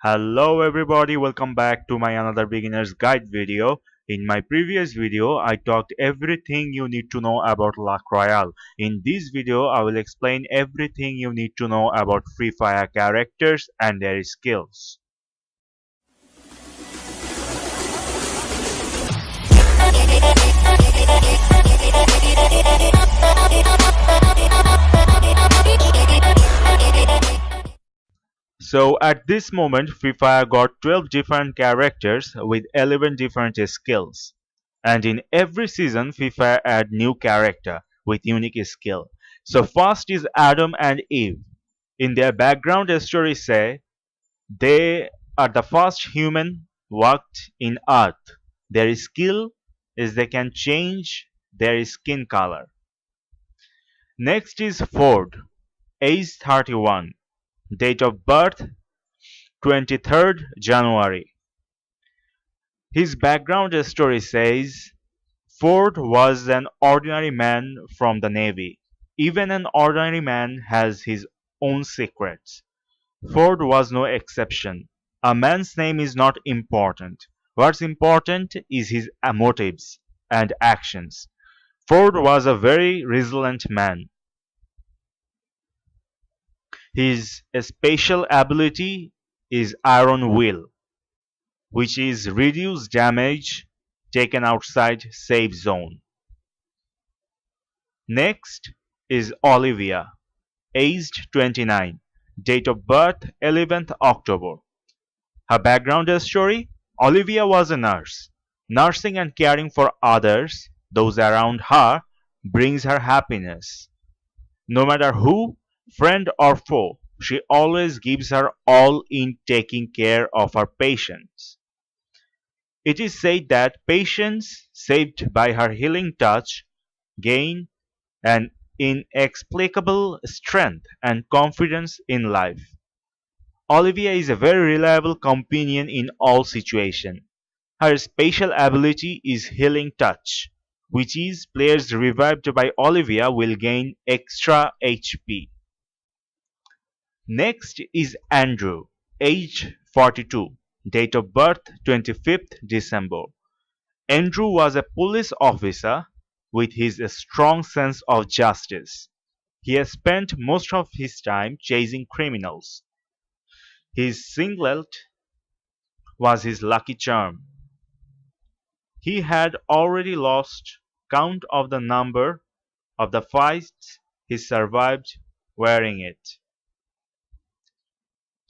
Hello everybody, welcome back to my another beginner's guide video. In my previous video, I talked everything you need to know about Luck Royale. In this video, I will explain everything you need to know about Free Fire characters and their skills. So at this moment, Free Fire got 12 different characters with 11 different skills. And in every season, Free Fire add new character with unique skill. So first is Adam and Eve. In their background story say, they are the first human walked in earth. Their skill is they can change their skin color. Next is Ford, age 31. Date of birth 23rd January. His background story says Ford was an ordinary man from the Navy. Even an ordinary man has his own secrets. Ford was no exception. A man's name is not important. What's important is his motives and actions. Ford was a very resilient man. His special ability is Iron Will, which is reduce damage taken outside safe zone. Next is Olivia, aged 29, date of birth 11th October. Her background story: Olivia was a nurse. Nursing and caring for others, those around her, brings her happiness. No matter who, friend or foe, she always gives her all in taking care of her patients. It is said that patients saved by her healing touch gain an inexplicable strength and confidence in life. Olivia is a very reliable companion in all situations. Her special ability is Healing Touch, which is players revived by Olivia will gain extra HP. Next is Andrew, age 42, date of birth 25th December. Andrew was a police officer with his strong sense of justice. He has spent most of his time chasing criminals. His singlet was his lucky charm. He had already lost count of the number of the fights he survived wearing it.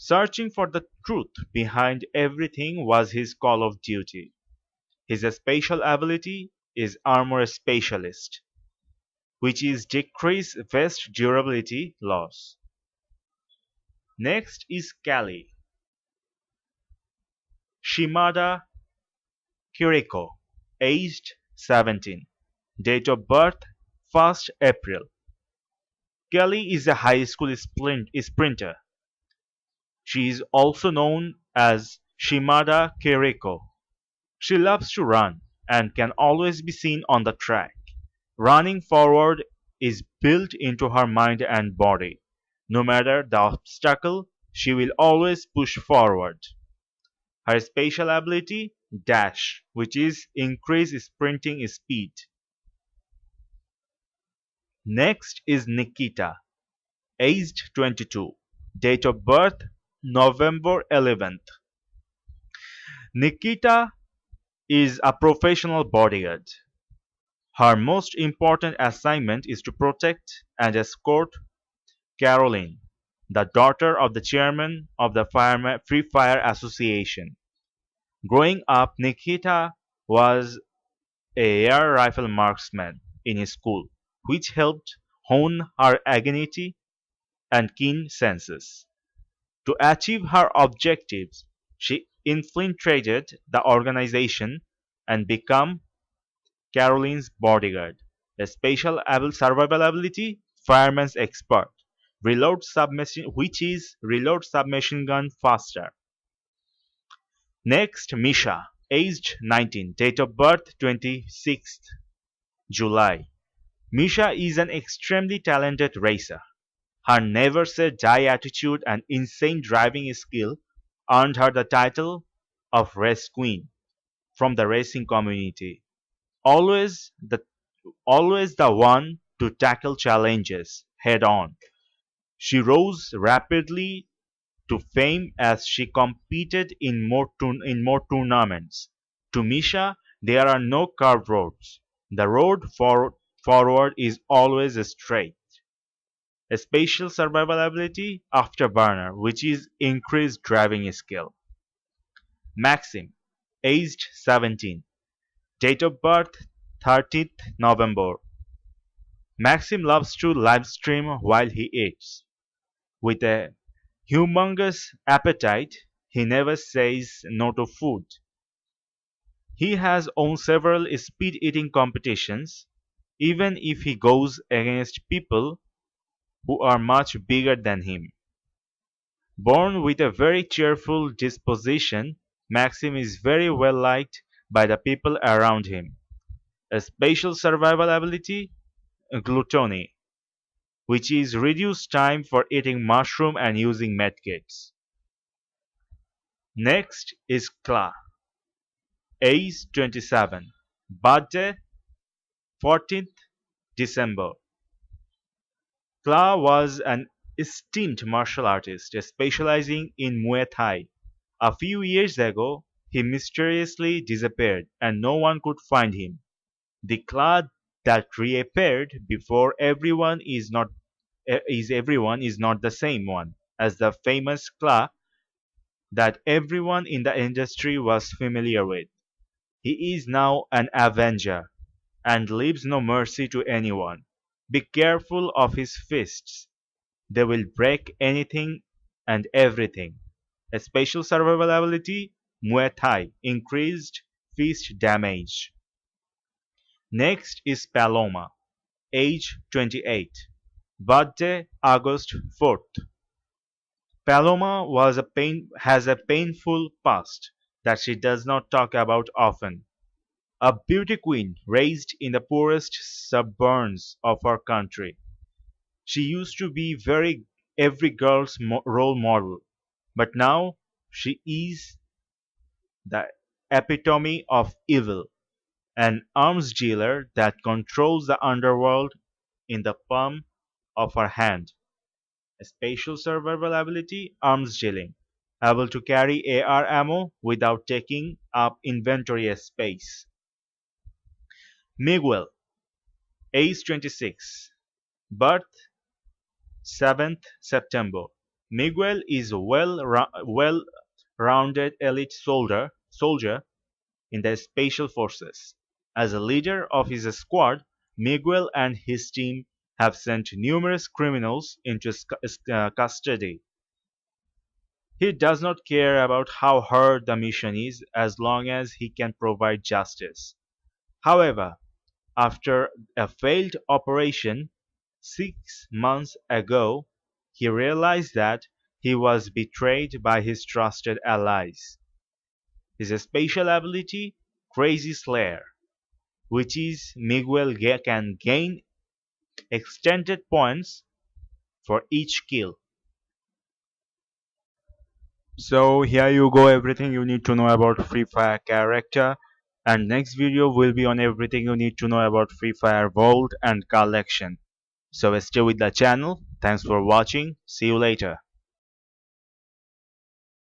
Searching for the truth behind everything was his call of duty. His special ability is Armor Specialist, which is decrease vest durability loss. Next is Kali, Shimada Kiriko, aged 17, date of birth 1st April. Kelly is a high school sprinter. She is also known as Shimada Kiriko. She loves to run and can always be seen on the track. Running forward is built into her mind and body. No matter the obstacle, she will always push forward. Her special ability, Dash, which is increase sprinting speed. Next is Nikita, aged 22, date of birth November 11th. Nikita is a professional bodyguard. Her most important assignment is to protect and escort Caroline, the daughter of the chairman of the Free Fire Association. Growing up, Nikita was a air rifle marksman in his school, which helped hone her agility and keen senses. To achieve her objectives, she infiltrated the organization and became Caroline's bodyguard. A special survival ability, Fireman's Expert, which is reload submachine gun faster. Next, Misha, aged 19, date of birth 26th July. Misha is an extremely talented racer. Her never say die attitude and insane driving skill earned her the title of Race Queen from the racing community. Always the always the one to tackle challenges head on. She rose rapidly to fame as she competed in more tournaments. To Misha, there are no curved roads. The forward is always straight. A special survival ability, Afterburner, which is increased driving skill. Maxim, aged 17, date of birth 30th November. Maxim loves to live stream while he eats. With a humongous appetite, he never says no to food. He has won several speed eating competitions, even if he goes against people who are much bigger than him. Born with a very cheerful disposition, Maxim is very well liked by the people around him. A special survival ability, Gluttony, which is reduced time for eating mushroom and using medkits. Next is Kla, age 27, birthday 14th December. Kla was an esteemed martial artist specializing in Muay Thai. A few years ago, he mysteriously disappeared and no one could find him. The Kla that reappeared before everyone is not the same one as the famous Kla that everyone in the industry was familiar with. He is now an avenger and leaves no mercy to anyone. Be careful of his fists. They will break anything and everything. A special survival ability, Muay Thai, increased fist damage. Next is Paloma, age 28, birthday August 4th. Paloma has a painful past that she does not talk about often. A beauty queen raised in the poorest suburbs of our country. She used to be every girl's role model, but now she is the epitome of evil, an arms dealer that controls the underworld in the palm of her hand. A special survival ability, arms dealing, able to carry AR ammo without taking up inventory space. Miguel, age 26, birth 7th September. Miguel is a well-rounded elite soldier in the Special Forces. As a leader of his squad, Miguel and his team have sent numerous criminals into custody. He does not care about how hard the mission is as long as he can provide justice. However, after a failed operation 6 months ago, he realized that he was betrayed by his trusted allies. His special ability, Crazy Slayer, which is Miguel can gain extended points for each kill. So here you go, everything you need to know about Free Fire character, and next video will be on everything you need to know about Free Fire Vault and collection. So stay with the channel. Thanks for watching. See you later.